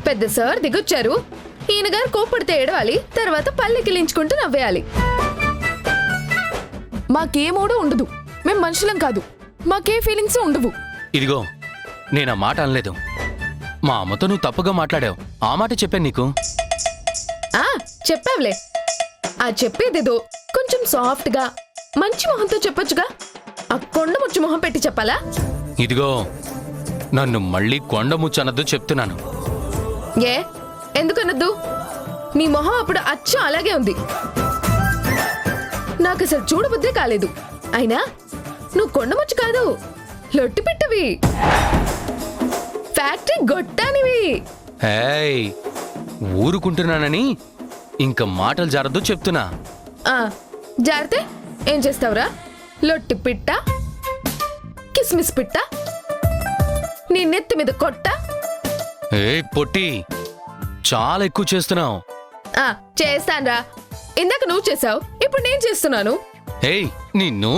పెద్ద సార్ దిగొచ్చారు. ఈయన గారు కోపడితే ఏడవాలి, తర్వాత పల్లెకిలించుకుంటూ నవ్వేయాలి. మాకే మూడు ఉండదు. మేం మనుషులం కాదు. మాకే ఫీలింగ్స్ ఉండవు. ఇదిగో నేను ఆ మాట అనలేదు. మా అమ్మతో నువ్వు తప్పుగా మాట్లాడావు. ఆ మాట చెప్పాను నీకు. చెప్పావులే. ఆ చెప్పేదేదో కొంచెం సాఫ్ట్ గా మంచి మొహంతో చెప్పొచ్చుగా. ఆ కొండ ముచ్చు మొహం పెట్టి చెప్పాలా? ఇదిగో నన్ను మళ్ళీ కొండ ముచ్చు అనద్దు చెప్తున్నాను. ఏ ఎందుకనద్దు? నీ మొహం అప్పుడు అచ్చం అలాగే ఉంది. నాకు అసలు చూడబుద్దే కాలేదు. అయినా నువ్వు కొండముచ్చు కాదు, లొట్టి పెట్టవి, ఫ్యాక్టరీ గొట్టానివి. ఏయ్, ఊరుకుంటున్నానని ఇంక మాటలు జారద్దు చెప్తున్నా. జారితే ఏం చేస్తావురా? లొట్టి పిట్ట, కిస్మిస్ పిట్ట, నీ నెత్తి మీద కొట్ట. ఏయ్ పొట్టి, చాలా ఎక్కువ చేస్తున్నావు. చేస్తాన్రా. ఇందాక నువ్వు చేసావు, ఇప్పుడు నేను చేస్తున్నాను. ఏయ్ నిన్ను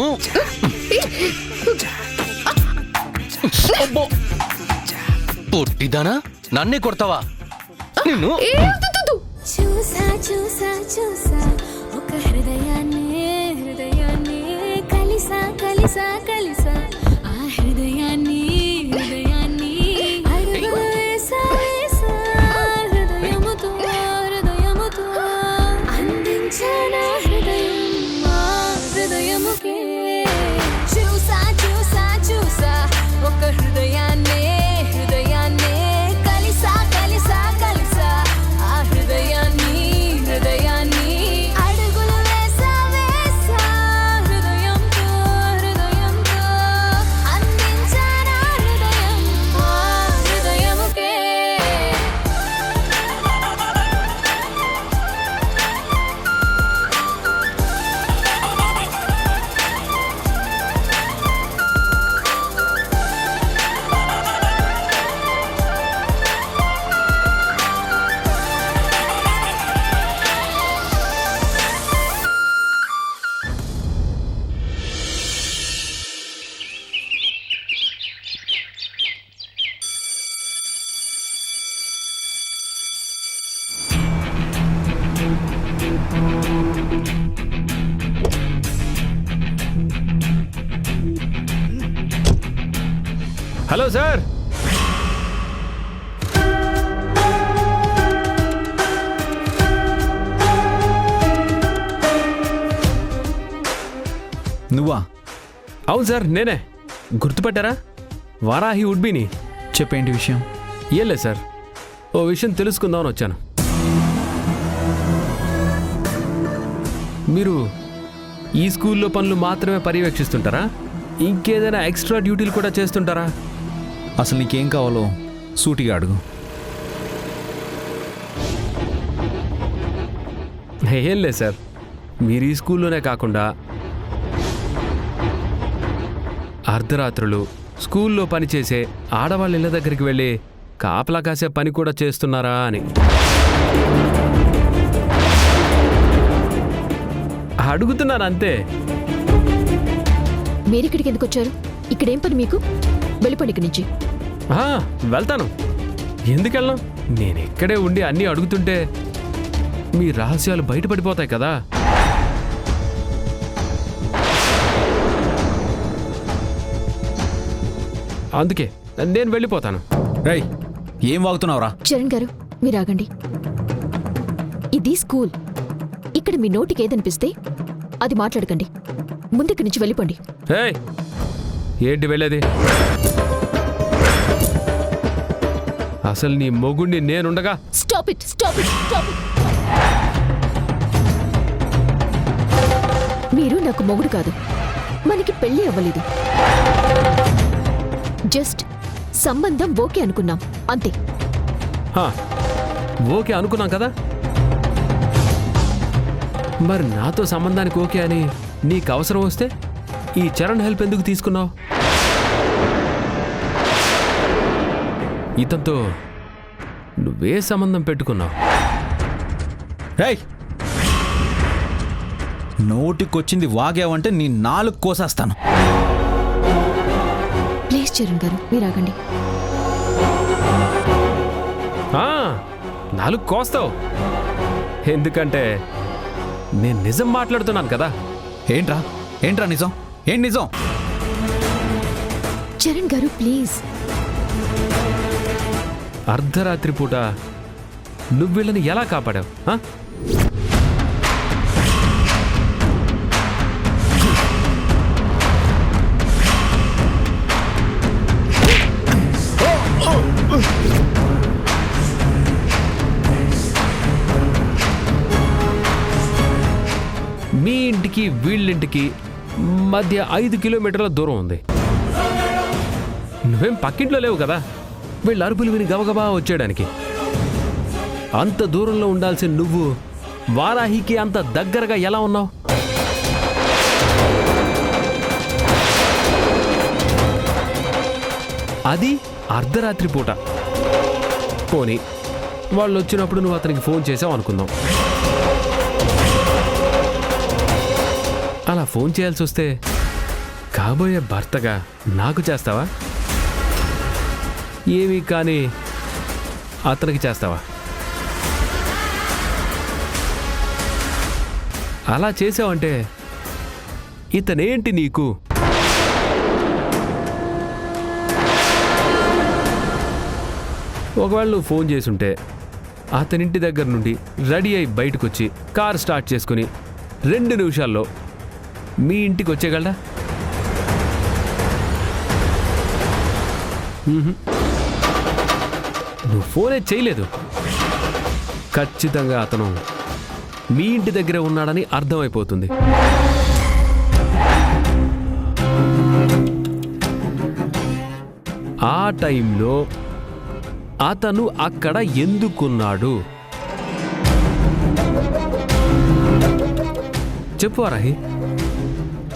పొట్టిదానా, నన్నే కొడతావా? నిన్ను చూసా చూసా చూసా ఒక హృదయాన్ని కలిసా కలిసా కలిసా ఆ హృదయాన్ని అడుగులు వేసా వేసా హృదయముతో అందించానా హృదయముకే. చూసా చూసా చూసా ఒక హృదయాన్ని కలిసా కలిసా కలిసా ఆ హృదయాన్ని అడుగులు వేసా వేసా హృదయంతో అందించానా హృదయముకే. Hello sir. నువ్వా? అవును సార్, నేనే. గుర్తుపట్టారా? వారాహి ఉడ్బీని. చెప్పేంటి విషయం? ఏం లేదు సార్, ఓ విషయం తెలుసుకుందామని వచ్చాను. మీరు ఈ స్కూల్లో పనులు మాత్రమే పర్యవేక్షిస్తుంటారా? ఇంకేదైనా ఎక్స్ట్రా డ్యూటీలు కూడా చేస్తుంటారా? అసలు నీకేం కావాలో సూటిగా అడుగు. ఏం లేదు సార్, మీరు ఈ స్కూల్లోనే కాకుండా అర్ధరాత్రులు స్కూల్లో పనిచేసే ఆడవాళ్ళ ఇళ్ళ దగ్గరికి వెళ్ళి కాపలా కాసే పని కూడా చేస్తున్నారా అని అడుగుతున్నాను అంతే. మీరిక్కడికి ఎందుకు వచ్చారు? ఇక్కడేం పని మీకు? వెళ్ళిపోండి ఇక్కడి నుంచి. వెళ్తాను. ఎందుకెళ్ళను? నేను ఇక్కడే ఉండి అన్నీ అడుగుతుంటే మీ రహస్యాలు బయటపడిపోతాయి కదా. అందుకే నేను వెళ్ళిపోతాను. రేయ్, ఏం వాగుతున్నావురా? చరణ్ గారు, మీరు ఆగండి. ఇది స్కూల్. ఇక్కడ మీ నోటికి ఏదనిపిస్తే అది మాట్లాడకండి. ముందుకి నుంచి వెళ్ళిపోండి. ఏంటి వెళ్ళేది? అసలు నీ మొగుణ్ణి నేనుండగా. Stop it, stop it, stop it. మీరు నాకు మొగుడు కాదు. మనకి పెళ్లి అవ్వలేదు. జస్ట్ సంబంధం ఓకే అనుకున్నాం అంతే. ఓకే అనుకున్నాం కదా. మరి నాతో సంబంధానికి ఓకే అని నీకు అవసరం వస్తే ఈ చరణ్ హెల్ప్ ఎందుకు తీసుకున్నావు? ఇతనితో నువ్వే సంబంధం పెట్టుకున్నావు. రేయ్, నోటికొచ్చింది వాగావంటే నీ నాలుగు కోసేస్తాను. చరణ్ గారు మీరు ఆగండి. ఆ, నాలుగు కోస్తావు. ఎందుకంటే నేను నిజం మాట్లాడుతున్నాను కదా. ఏంట్రా నిజం? ఏం నిజం? చరణ్ గారు ప్లీజ్. అర్ధరాత్రి పూట నువ్వు వీళ్ళని ఎలా కాపాడావు? ఆ? మీ ఇంటికి వీళ్ళింటికి మధ్య 5 కిలోమీటర్ల దూరం ఉంది. నువ్వేం పక్కింట్లో లేవు కదా వీళ్ళ అరుపులు విని గబగబా వచ్చేయడానికి. అంత దూరంలో ఉండాల్సిన నువ్వు వారాహికి అంత దగ్గరగా ఎలా ఉన్నావు? అది అర్ధరాత్రి పూట. పోనీ వాళ్ళు వచ్చినప్పుడు నువ్వు అతనికి ఫోన్ చేసావు అనుకుందాం. అలా ఫోన్ చేయాల్సి వస్తే కాబోయే భర్తగా నాకు చేస్తావా? ఏమీ కానీ అతనికి చేస్తావా? అలా చేసావంటే ఇతనేంటి నీకు? ఒకవేళ నువ్వు ఫోన్ చేసుంటే అతనింటి దగ్గర నుండి రెడీ అయి బయటకొచ్చి కారు స్టార్ట్ చేసుకుని 2 నిమిషాల్లో మీ ఇంటికి వచ్చేయగలడా? నువ్వు ఫోనే చేయలేదు. ఖచ్చితంగా అతను మీ ఇంటి దగ్గరే ఉన్నాడని అర్థమైపోతుంది. ఆ టైంలో అతను అక్కడ ఎందుకున్నాడు? చెప్పు వారాహి,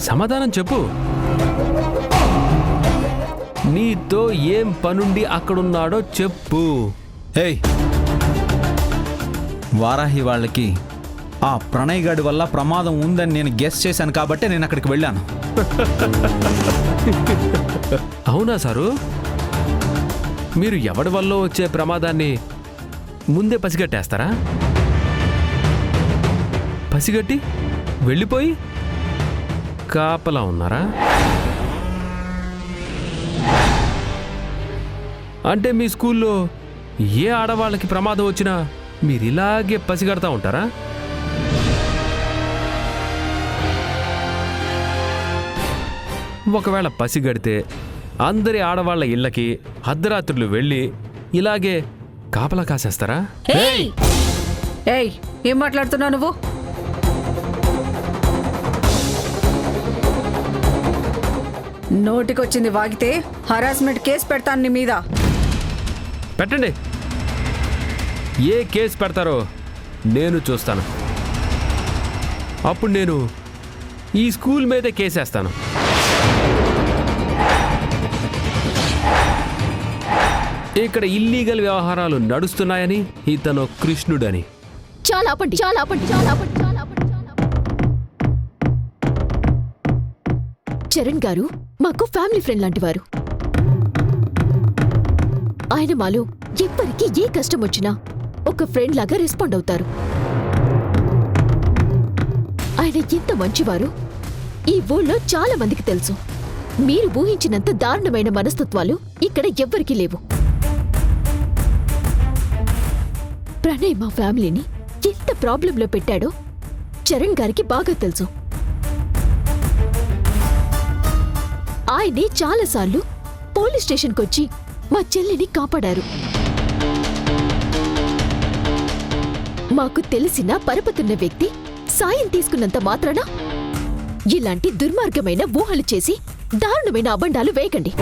సమాధానం చెప్పు. నీతో ఏం పనుండి అక్కడున్నాడో చెప్పు. ఏయ్, వారాహి వాళ్ళకి ఆ ప్రణయ్ గాడి వల్ల ప్రమాదం ఉందని నేను గెస్ చేశాను కాబట్టి నేను అక్కడికి వెళ్ళాను. అవునా సారు? మీరు ఎవడి వల్ల వచ్చే ప్రమాదాన్ని ముందే పసిగట్టేస్తారా? పసిగట్టి వెళ్ళిపోయి కాపలా ఉన్నారా? అంటే మీ స్కూల్లో ఏ ఆడవాళ్ళకి ప్రమాదం వచ్చినా మీరు ఇలాగే పసిగడతా ఉంటారా? ఒకవేళ పసిగడితే అందరి ఆడవాళ్ల ఇళ్ళకి అర్ధరాత్రులు వెళ్ళి ఇలాగే కాపలా కాసేస్తారా? ఏయ్ ఏం మాట్లాడుతున్నావు నువ్వు? నోటికొచ్చింది వాగితే హరాస్మెంట్ కేసు పెడతాను నీ మీద. పెట్టండి. ఏ కేసు పెడతారో నేను చూస్తాను. అప్పుడు నేను ఈ స్కూల్ మీదే కేసేస్తాను. ఇక్కడ ఇల్లీగల్ వ్యవహారాలు నడుస్తున్నాయని ఇతను కృష్ణుడని. చాలా ఆపండి, చాలా ఆపండి, చాలా ఆపండి, చాలా ఆపండి, చాలా ఆపండి. చరణ్ గారు మాకు ఫ్యామిలీ ఫ్రెండ్ లాంటి వారు. ఆయన మాలో ఎవ్వరికి ఏ కష్టం వచ్చినా ఒక ఫ్రెండ్ లాగా రెస్పాండ్ అవుతారు. ఆయన ఎంత మంచివారు ఈ ఊళ్ళో చాలా మందికి తెలుసు. మీరు ఊహించినంత దారుణమైన మనస్తత్వాలు ఇక్కడ ఎవ్వరికీ లేవు. ప్రణయ్ మా ఫ్యామిలీని ఎంత ప్రాబ్లంలో పెట్టాడో చరణ్ గారికి బాగా తెలుసు. ఆయనే చాలాసార్లు పోలీస్ స్టేషన్కొచ్చి మా చెల్లిని కాపాడారు. మాకు తెలిసిన పరపతున్న వ్యక్తి సాయం తీసుకున్నంత మాత్రాన ఇలాంటి దుర్మార్గమైన ఊహలు చేసి దారుణమైన అబండాలు వేయకండి.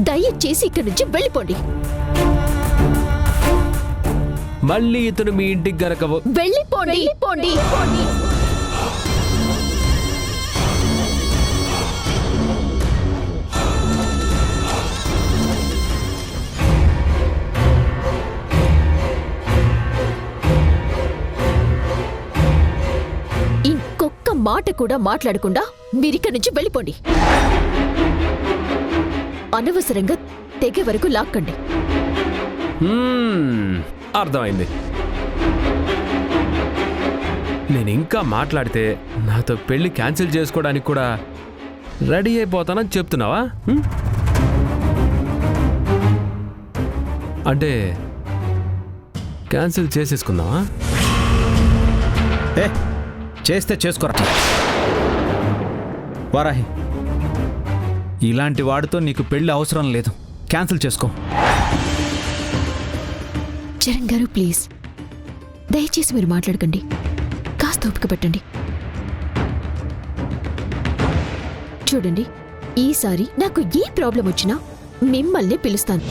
దయచేసి ఇక్కడి నుంచి వెళ్ళిపోండి. మళ్ళీ ఇతను మీ ఇంటికి గనక వెళ్ళిపోండి, వెళ్ళిపోండి. ఇంకొక్క మాట కూడా మాట్లాడకుండా మీరిక్కడి నుంచి వెళ్ళిపోండి. అనవసరంగా తెగే వరకు లాక్కండి. అర్థమైంది. నేను ఇంకా మాట్లాడితే నాతో పెళ్లి క్యాన్సిల్ చేసుకోవడానికి కూడా రెడీ అయిపోతానని చెప్తున్నావా? అంటే క్యాన్సిల్ చేసేసుకుందామా? ఏ చేస్తే చేసుకోరా వారాహి. ఇలాంటి వాడితో నీకు పెళ్లి అవసరం లేదు. క్యాన్సిల్ చేసుకో. చరణ్ గారు ప్లీజ్, దయచేసి మీరు మాట్లాడకండి. కాస్త ఓపిక పెట్టండి. చూడండి, ఈసారి నాకు ఏ ప్రాబ్లం వచ్చినా మిమ్మల్ని పిలుస్తాను.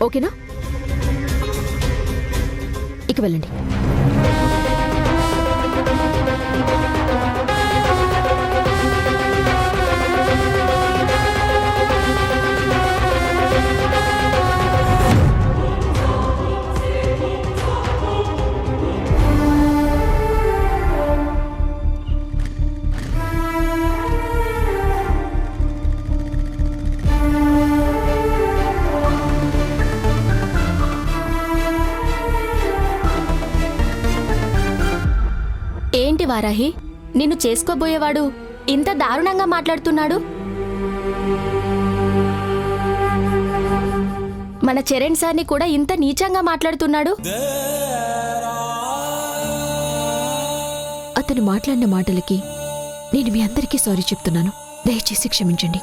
ఓకేనా? ఇక వెళ్ళండి. ఏంటి వారాహి, నిన్ను చేసుకోబోయేవాడు ఇంత దారుణంగా మాట్లాడుతున్నాడు? మన చరణ్ సార్ని కూడా ఇంత నీచంగా మాట్లాడుతున్నాడు. అతను మాట్లాడిన మాటలకి నేను మీ అందరికీ సారీ చెప్తున్నాను. దయచేసి క్షమించండి.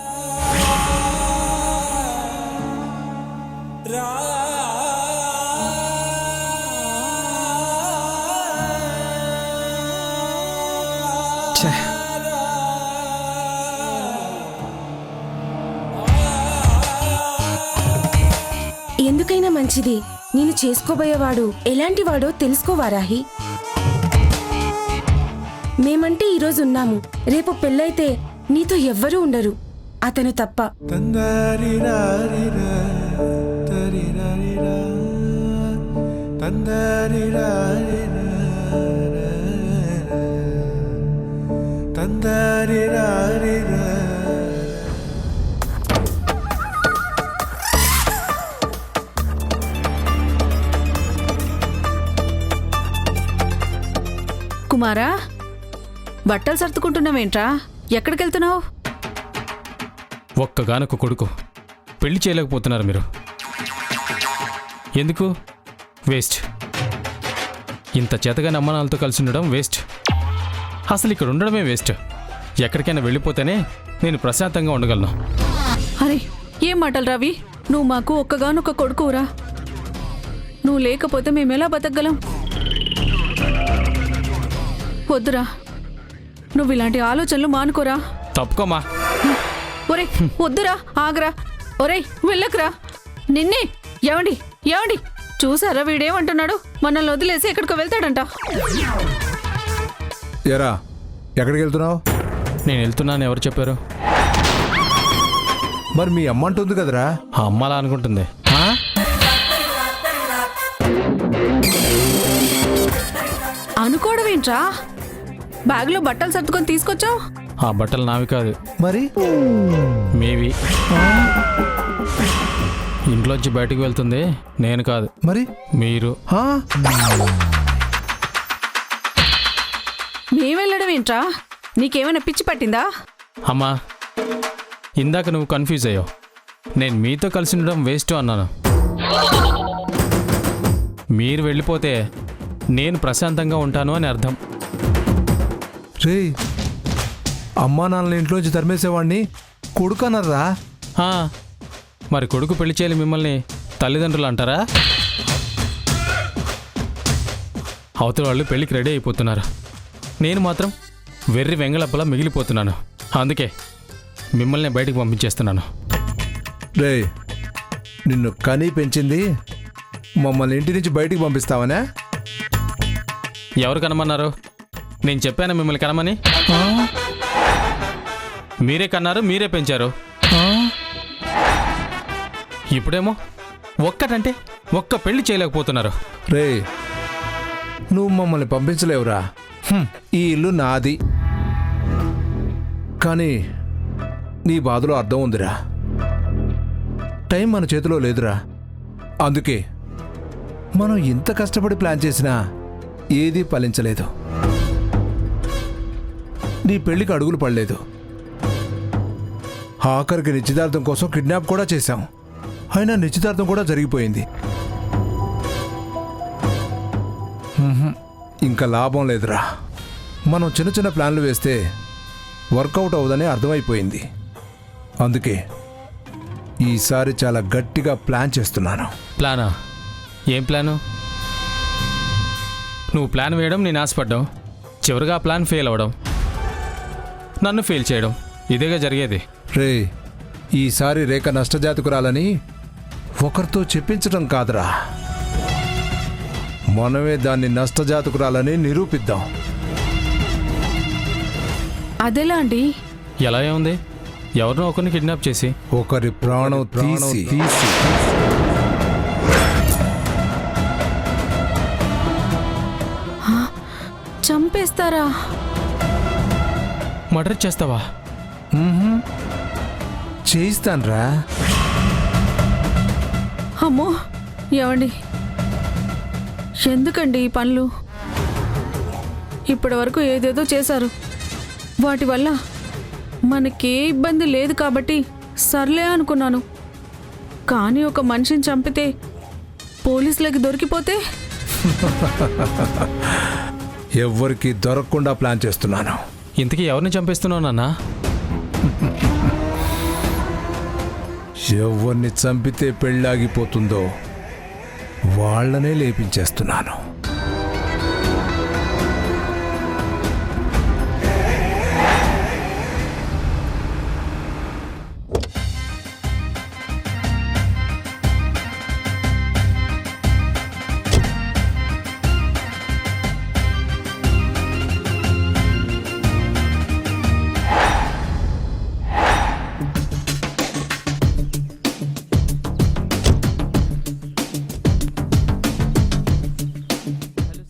ఎందుకైనా మంచిది నేను చేసుకోబోయేవాడు ఎలాంటి వాడో తెలుసుకోవారాహి. మేమంటే ఈరోజు ఉన్నాము, రేపు పెళ్ళైతే నీతో ఎవ్వరూ ఉండరు, అతను తప్ప. కుమారా, బట్టలు సర్దుకుంటున్నావేంట్రా? ఎక్కడికి వెళ్తున్నావు? ఒక్కగానొక్క కొడుకు పెళ్లి చేయలేకపోతున్నారు మీరు. ఎందుకు? వేస్ట్. ఇంత చేతగా నమ్మనాలతో కలిసి ఉండడం వేస్ట్. అసలు ఇక్కడ ఉండడమే వేస్ట్. ఎక్కడికైనా వెళ్ళిపోతేనే నేను ప్రశాంతంగా ఉండగలను. అరే ఏం మాటలు రావి? నువ్వు మాకు ఒక్కగానొక్క కొడుకురా. నువ్వు లేకపోతే మేమెలా బతకగలం? వద్దురా, నువ్వు ఇలాంటి ఆలోచనలు మానుకోరా. తప్పుకోమా. ఒరే వద్దురా, ఆగరా. ఒరే వెళ్ళకురా. నిన్నే. ఏమండి ఏమండి, చూసారా వీడేమంటున్నాడు? మనల్ని వదిలేసి ఎక్కడికో వెళ్తాడంట. ఎరా ఎక్కడికి వెళ్తున్నావు? నేను వెళ్తున్నాను ఎవరు చెప్పారు? మరి మీ అమ్మ అంటుంది కదరా. ఆ అమ్మలా అనుకుంటుంది. అనుకోవడం ఏంట్రా? బ్యాగ్లో బట్టలు సర్దుకొని తీసుకొచ్చావు. ఆ బట్టలు నావి కాదు, మరి మీవి. ఇంట్లోంచి బయటకు వెళ్తుంది నేను కాదు, మరి మీరు. మేము వెళ్ళడం ఏంట్రా? నీకేమైనా పిచ్చి పట్టిందా? అమ్మా, ఇందాక నువ్వు కన్ఫ్యూజ్ అయ్యావు. నేను మీతో కలిసి ఉండడం వేస్ట్ అన్నాను. మీరు వెళ్ళిపోతే నేను ప్రశాంతంగా ఉంటాను అని అర్థం. రే, అమ్మా నాన్నల ఇంట్లోంచి తరిమేసేవాడిని కొడుకు అన్నారా? మరి కొడుకు పెళ్లి చేయాలి మిమ్మల్ని తల్లిదండ్రులు అంటారా? అవతల వాళ్ళు పెళ్లికి రెడీ అయిపోతున్నారు, నేను మాత్రం వెర్రి వెంగళప్పలా మిగిలిపోతున్నాను. అందుకే మిమ్మల్ని బయటికి పంపించేస్తున్నాను. రే, నిన్ను కనీ పెంచింది మమ్మల్ని ఇంటి నుంచి బయటికి పంపిస్తావనే? ఎవరు కనమన్నారు? నేను చెప్పాను మిమ్మల్ని కనమని. మీరే కన్నారు, మీరే పెంచారు. ఇప్పుడేమో ఒక్కటంటే ఒక్క పెళ్లి చేయలేకపోతున్నారు. రే, నువ్వు మమ్మల్ని పంపించలేవురా. ఈ ఇల్లు నాది, కానీ నీ బాధలో అర్థం ఉందిరా. టైం మన చేతిలో లేదురా. అందుకే మనం ఇంత కష్టపడి ప్లాన్ చేసినా ఏదీ ఫలించలేదు. నీ పెళ్లికి అడుగులు పడలేదు. ఆఖరికి నిశ్చితార్థం కోసం కిడ్నాప్ కూడా చేశాం. అయినా నిశ్చితార్థం కూడా జరిగిపోయింది. ఇంకా లాభం లేదురా. మనం చిన్న చిన్న ప్లాన్లు వేస్తే వర్కౌట్ అవ్వదని అర్థమైపోయింది. అందుకే ఈసారి చాలా గట్టిగా ప్లాన్ చేస్తున్నాను. ప్లానా? ఏం ప్లాను? నువ్వు ప్లాన్ వేయడం, నేను ఆశపడ్డావు, చివరిగా ఆ ప్లాన్ ఫెయిల్ అవ్వడం, నన్ను ఫెయిల్ చేయడం, ఇదేగా జరిగేది. రే, ఈసారి రేఖ నష్టజాతకురాలని ఒకరితో చెప్పించడం కాదురా, మనమే దాన్ని నష్టజాతకురాలని నిరూపిద్దాం. అదెలా అండి? ఎలా ఏముంది? ఎవరినో ఒకరిని కిడ్నాప్ చేసి ఒకరి ప్రాణం తీసి చంపేస్తారా? మర్డర్ చేస్తావా? చేయిస్తాన్రా. అమ్మో, ఏమండి, ఎందుకండి ఈ పనులు? ఇప్పటి వరకు ఏదేదో చేశారు. వాటి వల్ల మనకే ఇబ్బంది లేదు కాబట్టి సర్లే అనుకున్నాను. కానీ ఒక మనిషిని చంపితే పోలీసులకి దొరికిపోతే ఎవ్వరికి దొరకకుండా ప్లాన్ చేస్తున్నాను. ఇంతకీ ఎవరిని చంపేస్తున్నావు నాన్న? ఎవరిని చంపితే పెళ్ళాగిపోతుందో వాళ్ళనే లేపించేస్తున్నాను.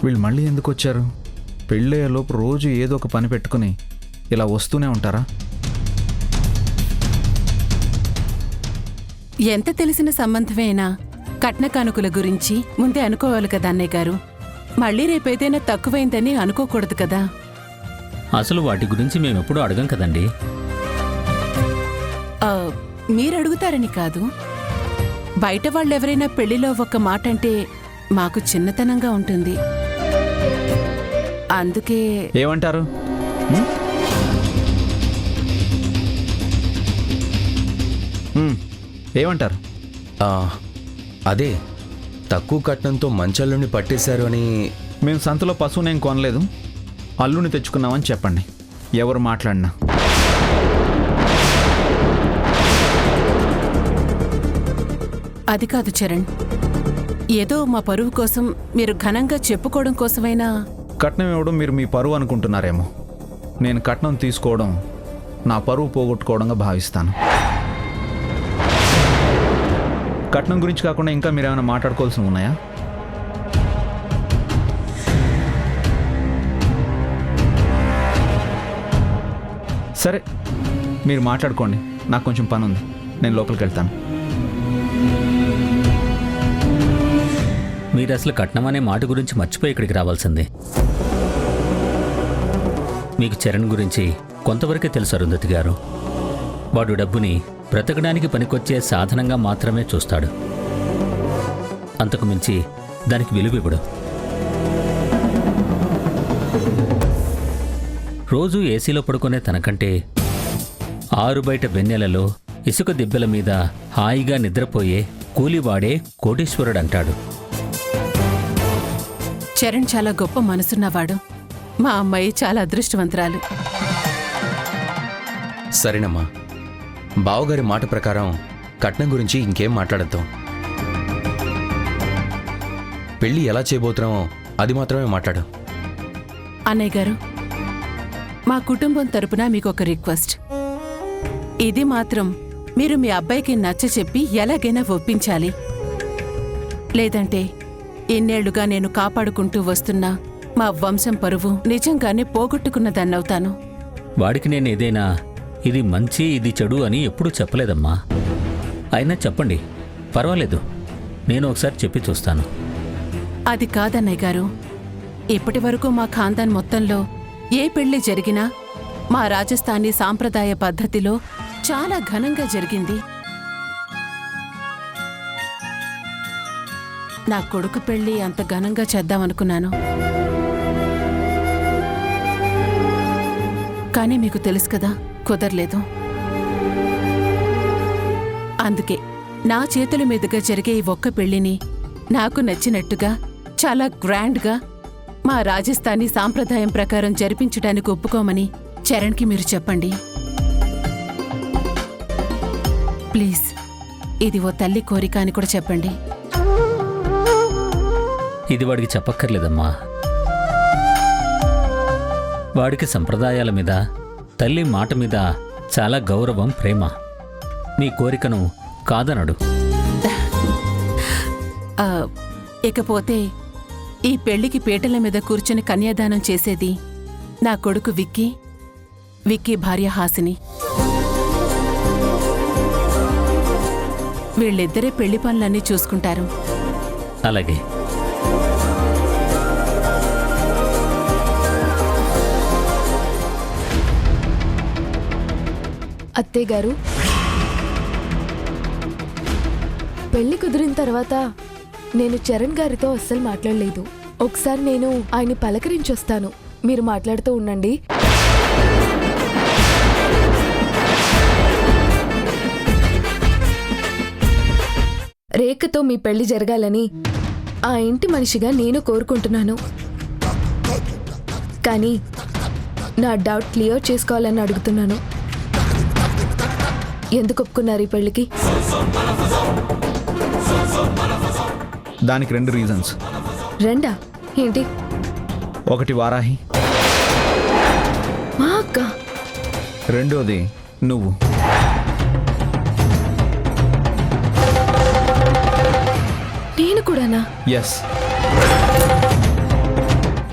వీళ్ళు మళ్ళీ ఎందుకు వచ్చారు? పెళ్ళయ్యేలోపు రోజు ఏదో ఒక పని పెట్టుకుని ఇలా వస్తూనే ఉంటారా? ఎంత తెలిసిన సంబంధమేనా? కట్న కానుకల గురించి ముందే అనుకోవాలి కదా అన్నయ్య గారు. మళ్ళీ రేపేదైనా తక్కువైందని అనుకోకూడదు కదా. అసలు వాటి గురించి మేమెప్పుడూ అడగం కదండి. మీరు అడుగుతారని కాదు, బయట వాళ్ళెవరైనా పెళ్లిలో ఒక మాట అంటే మాకు చిన్నతనంగా ఉంటుంది. అందుకే ఏమంటారు? ఏమంటారు? అదే తక్కువ కట్నంతో మంచల్లుని పట్టేశారు అని. మేము సంతలో పశువునేం కొనలేదు, అల్లుని తెచ్చుకున్నామని చెప్పండి, ఎవరు మాట్లాడినా. అది కాదు చరణ్, ఏదో మా పరువు కోసం మీరు ఘనంగా చెప్పుకోవడం కోసమైనా. కట్నం ఇవ్వడం మీరు మీ పరువు అనుకుంటున్నారేమో. నేను కట్నం తీసుకోవడం నా పరువు పోగొట్టుకోవడంగా భావిస్తాను. కట్నం గురించి కాకుండా ఇంకా మీరేమైనా మాట్లాడుకోవాల్సి ఉన్నాయా? సరే, మీరు మాట్లాడుకోండి, నాకు కొంచెం పని ఉంది, నేను లోపలికి వెళ్తాను. మీరు అసలు కట్నం అనే మాట గురించి మర్చిపోయి ఇక్కడికి రావాల్సిందే. మీకు చరణ్ గురించి కొంతవరకే తెలుసు అరుంధతి గారు. వాడు డబ్బుని బ్రతకడానికి పనికొచ్చే సాధనంగా మాత్రమే చూస్తాడు, అంతకు మించి దానికి విలువివ్వడు. రోజూ ఏసీలో పడుకునే తనకంటే ఆరు బయట వెన్నెలలో ఇసుక దిబ్బెల మీద హాయిగా నిద్రపోయే కూలివాడే కోటీశ్వరుడంటాడు. చరణ్ చాలా గొప్ప మనసున్నవాడు. మా అమ్మాయి చాలా అదృష్టవంతురాలు. సరేనమ్మా, బావగారి మాట ప్రకారం కట్నం గురించి ఇంకేం మాట్లాడద్దాం. పెళ్ళి ఎలా చేయబోతున్నామో అది మాత్రమే మాట్లాడు. అన్నయ్య గారు, మా కుటుంబం తరపున మీకు ఒక రిక్వెస్ట్. ఇది మాత్రం మీరు మీ అబ్బాయికి నచ్చ చెప్పి ఎలాగైనా ఒప్పించాలి. లేదంటే ఇన్నేళ్లుగా నేను కాపాడుకుంటూ వస్తున్నా మా వంశం పరువు నిజంగానే పోగొట్టుకున్నదాన్నవుతాను. వాడికి నేను ఏదైనా ఇది మంచి ఇది చెడు అని ఎప్పుడూ చెప్పలేదమ్మా. అయినా చెప్పండి, పర్వాలేదు, నేను ఒకసారి చెప్పి చూస్తాను. అది కాదన్నయ్య గారు, ఇప్పటి వరకు మా ఖాందాన్ మొత్తంలో ఏ పెళ్లి జరిగినా మా రాజస్థానీ సాంప్రదాయ పద్ధతిలో చాలా ఘనంగా జరిగింది. నా కొడుకు పెళ్లి అంత ఘనంగా చేద్దామనుకున్నాను. కానీ మీకు తెలుసు కదా, కుదరలేదు. అందుకే నా చేతుల మీదుగా జరిగే ఈ ఒక్క పెళ్లిని నాకు నచ్చినట్టుగా చాలా గ్రాండ్గా మా రాజస్థానీ సాంప్రదాయం ప్రకారం జరిపించడానికి ఒప్పుకోమని చరణ్కి మీరు చెప్పండి ప్లీజ్. ఇది ఓ తల్లి కోరిక అని కూడా చెప్పండి. ఇది వాడికి చెప్పక్కర్లేదమ్మా. వాడికి సంప్రదాయాల మీద, తల్లి మాట మీద చాలా గౌరవం, ప్రేమ. మీ కోరికను కాదనడు. ఇకపోతే ఈ పెళ్లికి పీటల మీద కూర్చుని కన్యాదానం చేసేది నా కొడుకు విక్కీ, విక్కీ భార్య హాసిని. వీళ్ళిద్దరే పెళ్లి పనులన్నీ చూసుకుంటారు. అలాగే. అత్తయ్య గారు, పెళ్లి కుదిరిన తర్వాత నేను చరణ్ గారితో అస్సలు మాట్లాడలేదు. ఒకసారి నేను ఆయన్ని పలకరించొస్తాను, మీరు మాట్లాడుతూ ఉండండి. రేఖతో మీ పెళ్లి జరగాలని ఆ ఇంటి మనిషిగా నేను కోరుకుంటున్నాను. కానీ నా డౌట్ క్లియర్ చేసుకోవాలని అడుగుతున్నాను. ఎందుకు ఒప్పుకున్నారు ఈ పెళ్లికి? దానికి 2 రీజన్స్. రెండా? ఏంటి? ఒకటి వారాహి, మా అక్క. రెండోది నువ్వు. నేను కూడానా? ఎస్.